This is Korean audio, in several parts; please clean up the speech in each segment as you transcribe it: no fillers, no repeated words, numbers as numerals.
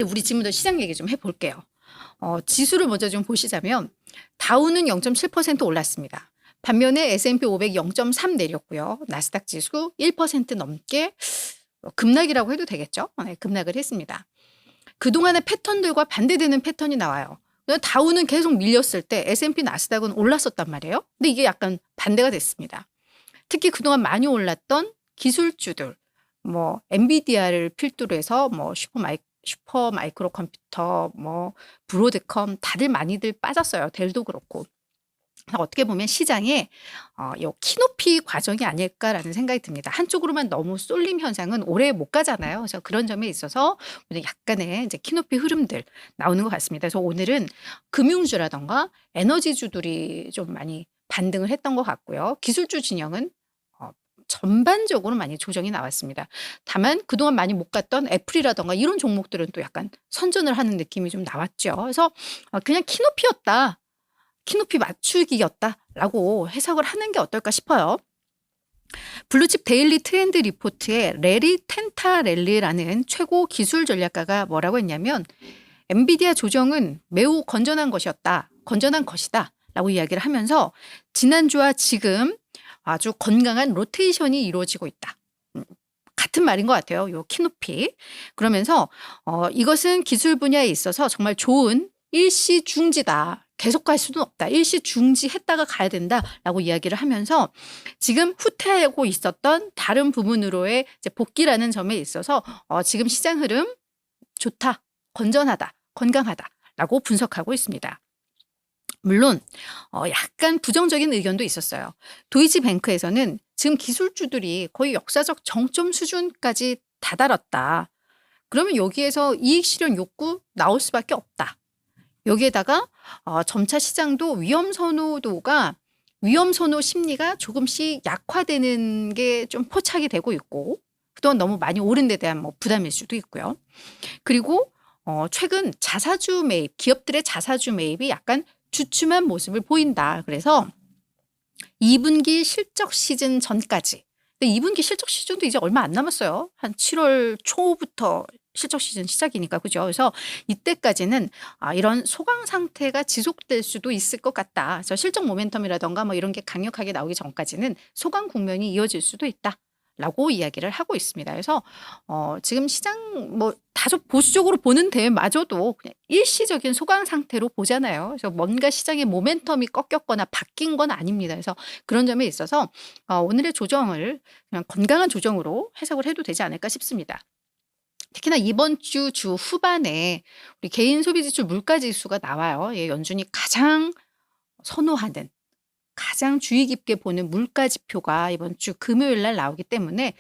우리 지금부터 시장 얘기 좀 해볼게요. 지수를 먼저 좀 보시자면 다우는 0.7% 올랐습니다. 반면에 S&P 500 0.3 내렸고요. 나스닥 지수 1% 넘게 급락이라고 해도 되겠죠. 네, 급락을 했습니다. 그동안의 패턴들과 반대되는 패턴이 나와요. 다우는 계속 밀렸을 때 S&P 나스닥은 올랐었단 말이에요. 근데 이게 약간 반대가 됐습니다. 특히 그동안 많이 올랐던 기술주들, 뭐 엔비디아를 필두로 해서 뭐 슈퍼마이크로 컴퓨터, 뭐 브로드컴 다들 많이들 빠졌어요. 델도 그렇고. 어떻게 보면 시장에 요 키높이 과정이 아닐까라는 생각이 듭니다. 한쪽으로만 너무 쏠림 현상은 오래 못 가잖아요. 그래서 그런 점에 있어서 약간의 이제 키높이 흐름들 나오는 것 같습니다. 그래서 오늘은 금융주라던가 에너지주들이 좀 많이 반등을 했던 것 같고요. 기술주 진영은 전반적으로 많이 조정이 나왔습니다. 다만 그동안 많이 못 갔던 애플이라던가 이런 종목들은 또 약간 선전을 하는 느낌이 좀 나왔죠. 그래서 그냥 키높이였다. 키높이 맞추기였다라고 해석을 하는 게 어떨까 싶어요. 블루칩 데일리 트렌드 리포트에 레리 텐타렐리라는 최고 기술 전략가가 뭐라고 했냐면 엔비디아 조정은 매우 건전한 것이었다. 건전한 것이다. 라고 이야기를 하면서 지난주와 지금 아주 건강한 로테이션이 이루어지고 있다. 같은 말인 것 같아요. 요 키높이. 그러면서 이것은 기술 분야에 있어서 정말 좋은 일시중지다. 계속 갈 수는 없다. 일시중지했다가 가야 된다라고 이야기를 하면서 지금 후퇴하고 있었던 다른 부분으로의 이제 복귀라는 점에 있어서 지금 시장 흐름 좋다, 건전하다, 건강하다라고 분석하고 있습니다. 물론 약간 부정적인 의견도 있었어요. 도이치뱅크에서는 지금 기술주들이 거의 역사적 정점 수준까지 다다랐다. 그러면 여기에서 이익 실현 욕구 나올 수밖에 없다. 여기에다가 점차 시장도 위험 선호 심리가 조금씩 약화되는 게 좀 포착이 되고 있고 그동안 너무 많이 오른 데 대한 뭐 부담일 수도 있고요. 그리고 최근 자사주 매입, 기업들의 자사주 매입이 약간 주춤한 모습을 보인다. 그래서 2분기 실적 시즌 전까지. 근데 2분기 실적 시즌도 이제 얼마 안 남았어요. 한 7월 초부터 실적 시즌 시작이니까 그죠. 그래서 이때까지는 이런 소강 상태가 지속될 수도 있을 것 같다. 그래서 실적 모멘텀이라던가 뭐 이런 게 강력하게 나오기 전까지는 소강 국면이 이어질 수도 있다. 라고 이야기를 하고 있습니다. 그래서 지금 시장 뭐 다소 보수적으로 보는 데마저도 그냥 일시적인 소강 상태로 보잖아요. 그래서 뭔가 시장의 모멘텀이 꺾였거나 바뀐 건 아닙니다. 그래서 그런 점에 있어서 오늘의 조정을 그냥 건강한 조정으로 해석을 해도 되지 않을까 싶습니다. 특히나 이번 주 후반에 우리 개인 소비지출 물가지수가 나와요. 예, 연준이 가장 선호하는 가장 주의 깊게 보는 물가 지표가 이번 주 금요일 날 나오기 때문에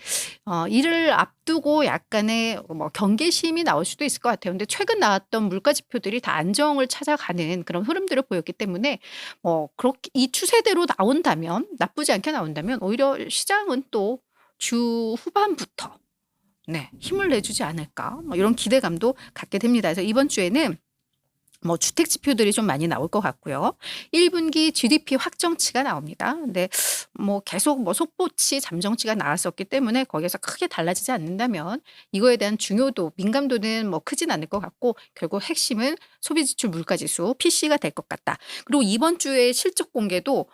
이를 앞두고 약간의 뭐 경계심이 나올 수도 있을 것 같아요. 근데 최근 나왔던 물가 지표들이 다 안정을 찾아가는 그런 흐름들을 보였기 때문에 그렇게 이 추세대로 나온다면 나쁘지 않게 나온다면 오히려 시장은 또 주 후반부터 힘을 내주지 않을까 뭐 이런 기대감도 갖게 됩니다. 그래서 이번 주에는 뭐 주택 지표들이 좀 많이 나올 것 같고요. 1분기 GDP 확정치가 나옵니다. 근데 뭐 계속 뭐 속보치, 잠정치가 나왔었기 때문에 거기에서 크게 달라지지 않는다면 이거에 대한 중요도, 민감도는 뭐 크진 않을 것 같고 결국 핵심은 소비지출 물가지수 PC가 될 것 같다. 그리고 이번 주에 실적 공개도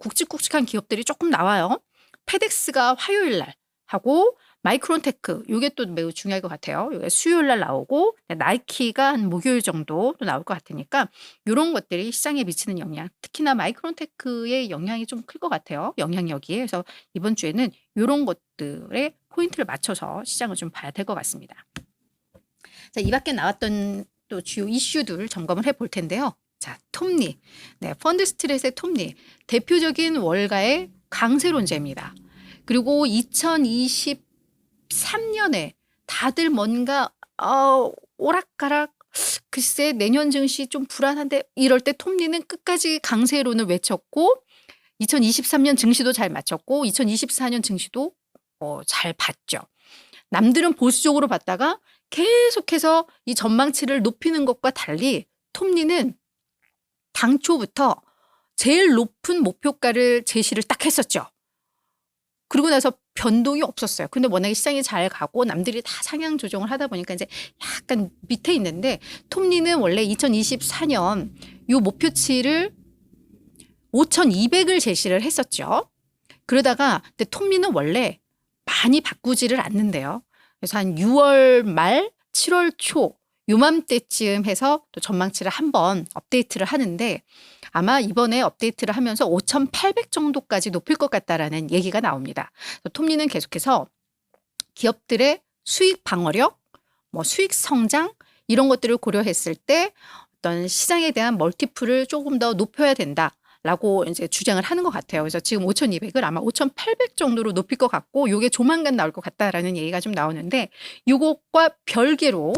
굵직굵직한 기업들이 조금 나와요. 페덱스가 화요일 날 하고 마이크론테크 이게 또 매우 중요할 것 같아요. 이게 수요일 날 나오고 나이키가 한 목요일 정도 또 나올 것 같으니까 이런 것들이 시장에 미치는 영향, 특히나 마이크론테크의 영향이 좀 클 것 같아요. 영향력이. 그래서 이번 주에는 이런 것들에 포인트를 맞춰서 시장을 좀 봐야 될 것 같습니다. 자, 이 밖에 나왔던 또 주요 이슈들 점검을 해볼 텐데요. 자, 톱니. 펀드 스트레스의 톱니. 대표적인 월가의 강세론자입니다. 그리고 2023년에 다들 뭔가 오락가락 글쎄 내년 증시 좀 불안한데 이럴 때 톱니는 끝까지 강세론을 외쳤고 2023년 증시도 잘 맞췄고 2024년 증시도 잘 봤죠. 남들은 보수적으로 봤다가 계속해서 이 전망치를 높이는 것과 달리 톱니는 당초부터 제일 높은 목표가를 제시를 딱 했었죠. 그러고 나서 변동이 없었어요. 근데 워낙에 시장이 잘 가고 남들이 다 상향 조정을 하다 보니까 이제 약간 밑에 있는데, 톱니는 원래 2024년 요 목표치를 5,200을 제시를 했었죠. 그러다가 근데 톱니는 원래 많이 바꾸지를 않는데요. 그래서 한 6월 말, 7월 초 요맘때쯤 해서 또 전망치를 한번 업데이트를 하는데, 아마 이번에 업데이트를 하면서 5,800 정도까지 높일 것 같다라는 얘기가 나옵니다. 톱니는 계속해서 기업들의 수익 방어력, 뭐 수익 성장 이런 것들을 고려했을 때 어떤 시장에 대한 멀티플을 조금 더 높여야 된다라고 이제 주장을 하는 것 같아요. 그래서 지금 5,200을 아마 5,800 정도로 높일 것 같고, 요게 조만간 나올 것 같다라는 얘기가 좀 나오는데, 요것과 별개로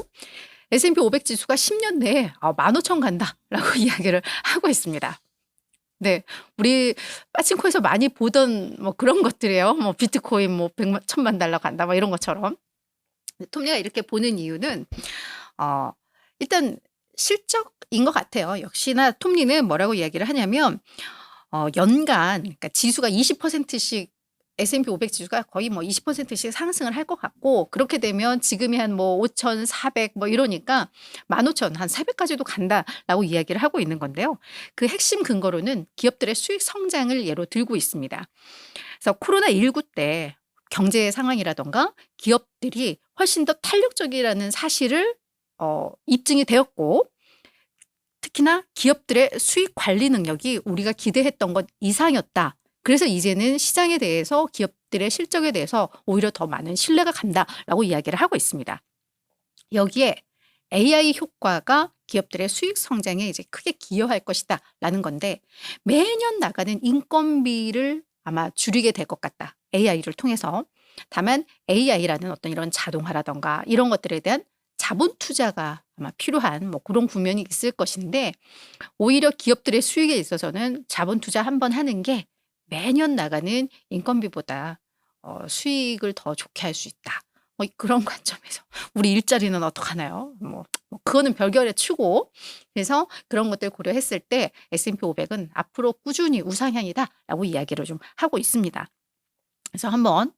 S&P 500 지수가 10년 내에 15,000 간다라고 이야기를 하고 있습니다. 네, 우리 빠칭코에서 많이 보던 뭐 그런 것들이에요. 뭐 비트코인 뭐 100만, 1000만 달러 간다, 뭐 이런 것처럼. 톱니가 이렇게 보는 이유는 일단 실적인 것 같아요. 역시나 톱니는 뭐라고 이야기를 하냐면 연간, 그러니까 지수가 20%씩, S&P 500 지수가 거의 뭐 20%씩 상승을 할 것 같고, 그렇게 되면 지금이 한 뭐 5,400 뭐 이러니까 15,000, 한 300까지도 간다라고 이야기를 하고 있는 건데요. 그 핵심 근거로는 기업들의 수익 성장을 예로 들고 있습니다. 그래서 코로나19 때 경제 상황이라던가 기업들이 훨씬 더 탄력적이라는 사실을 입증이 되었고, 특히나 기업들의 수익 관리 능력이 우리가 기대했던 것 이상이었다. 그래서 이제는 시장에 대해서, 기업들의 실적에 대해서 오히려 더 많은 신뢰가 간다라고 이야기를 하고 있습니다. 여기에 AI 효과가 기업들의 수익 성장에 이제 크게 기여할 것이다라는 건데, 매년 나가는 인건비를 아마 줄이게 될 것 같다, AI를 통해서. 다만 AI라는 어떤 이런 자동화라던가 이런 것들에 대한 자본 투자가 아마 필요한 뭐 그런 국면이 있을 것인데, 오히려 기업들의 수익에 있어서는 자본 투자 한번 하는 게 매년 나가는 인건비보다 수익을 더 좋게 할 수 있다. 뭐 그런 관점에서 우리 일자리는 어떡하나요? 뭐 그거는 별개의 추고. 그래서 그런 것들 고려했을 때 S&P 500은 앞으로 꾸준히 우상향이다라고 이야기를 좀 하고 있습니다. 그래서 한번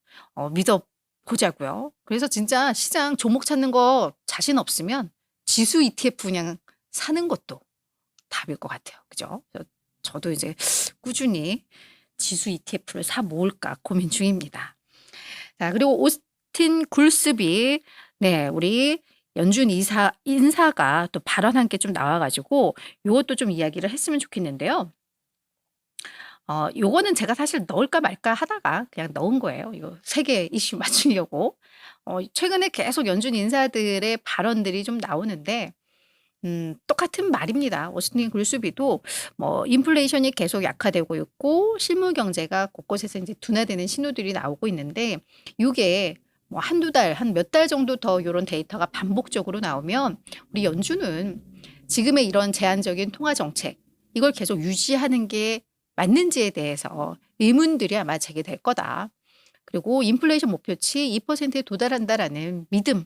믿어보자고요. 그래서 진짜 시장 종목 찾는 거 자신 없으면 지수 ETF 그냥 사는 것도 답일 것 같아요. 그죠? 저도 이제 꾸준히 지수 ETF를 사 모을까 고민 중입니다. 자, 그리고 오스틴 굴스비, 네, 우리 연준 인사가 또 발언한 게 좀 나와가지고 요것도 좀 이야기를 했으면 좋겠는데요. 요거는 제가 사실 넣을까 말까 하다가 그냥 넣은 거예요. 이거 세계 이슈 맞추려고. 최근에 계속 연준 인사들의 발언들이 좀 나오는데, 똑같은 말입니다. 오스틴 굴스비도 뭐 인플레이션이 계속 약화되고 있고 실물 경제가 곳곳에서 이제 둔화되는 신호들이 나오고 있는데, 이게 뭐 한두 달, 한 몇 달 정도 더 이런 데이터가 반복적으로 나오면 우리 연준은 지금의 이런 제한적인 통화 정책, 이걸 계속 유지하는 게 맞는지에 대해서 의문들이 아마 제기될 거다. 그리고 인플레이션 목표치 2%에 도달한다라는 믿음,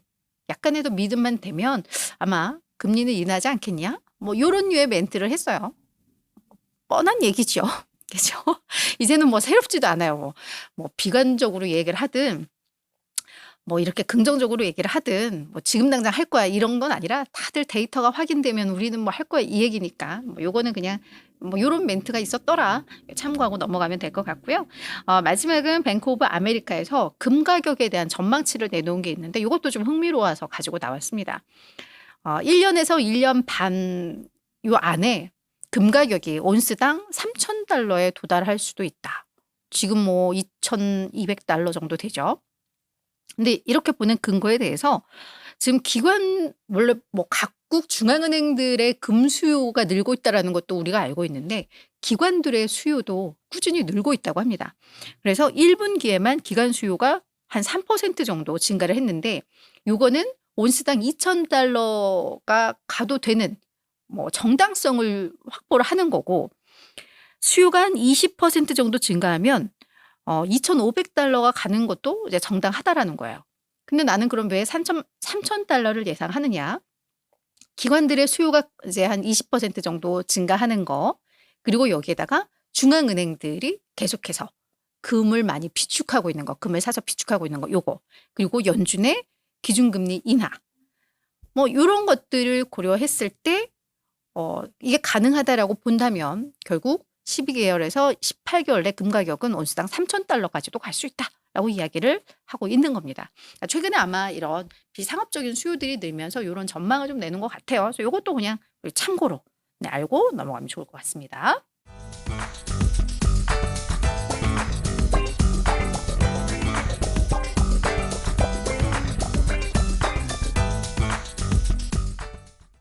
약간의 더 믿음만 되면 아마 금리는 인하지 않겠냐? 뭐 요런 류의 멘트를 했어요. 뻔한 얘기죠. 그죠? 이제는 뭐 새롭지도 않아요. 뭐 비관적으로 얘기를 하든 뭐 이렇게 긍정적으로 얘기를 하든 뭐 지금 당장 할 거야 이런 건 아니라, 다들 데이터가 확인되면 우리는 뭐 할 거야 이 얘기니까, 뭐 요거는 그냥 뭐 요런 멘트가 있었더라 참고하고 넘어가면 될 것 같고요. 마지막은 뱅크 오브 아메리카에서 금 가격에 대한 전망치를 내놓은 게 있는데, 이것도 좀 흥미로워서 가지고 나왔습니다. 1년에서 1년 반 요 안에 금 가격이 온스당 3,000달러에 도달할 수도 있다. 지금 뭐 2,200달러 정도 되죠. 근데 이렇게 보는 근거에 대해서 지금 원래 뭐 각국 중앙은행들의 금 수요가 늘고 있다라는 것도 우리가 알고 있는데, 기관들의 수요도 꾸준히 늘고 있다고 합니다. 그래서 1분기에만 기관 수요가 한 3% 정도 증가를 했는데, 요거는 온스당 2,000달러가 가도 되는 뭐 정당성을 확보를 하는 거고, 수요가 한 20% 정도 증가하면 2,500달러가 가는 것도 이제 정당하다라는 거예요. 근데 나는 그럼 왜 3,000달러를 예상하느냐? 기관들의 수요가 이제 한 20% 정도 증가하는 거, 그리고 여기에다가 중앙은행들이 계속해서 금을 많이 비축하고 있는 거, 금을 사서 비축하고 있는 거 요거. 그리고 연준의 기준금리 인하. 뭐 요런 것들을 고려했을 때 이게 가능하다라고 본다면 결국 12개월에서 18개월 내 금 가격은 온스당 $3,000까지도 갈 수 있다라고 이야기를 하고 있는 겁니다. 그러니까 최근에 아마 이런 비상업적인 수요들이 늘면서 이런 전망을 좀 내는 것 같아요. 그래서 이것도 그냥 우리 참고로 알고 넘어가면 좋을 것 같습니다.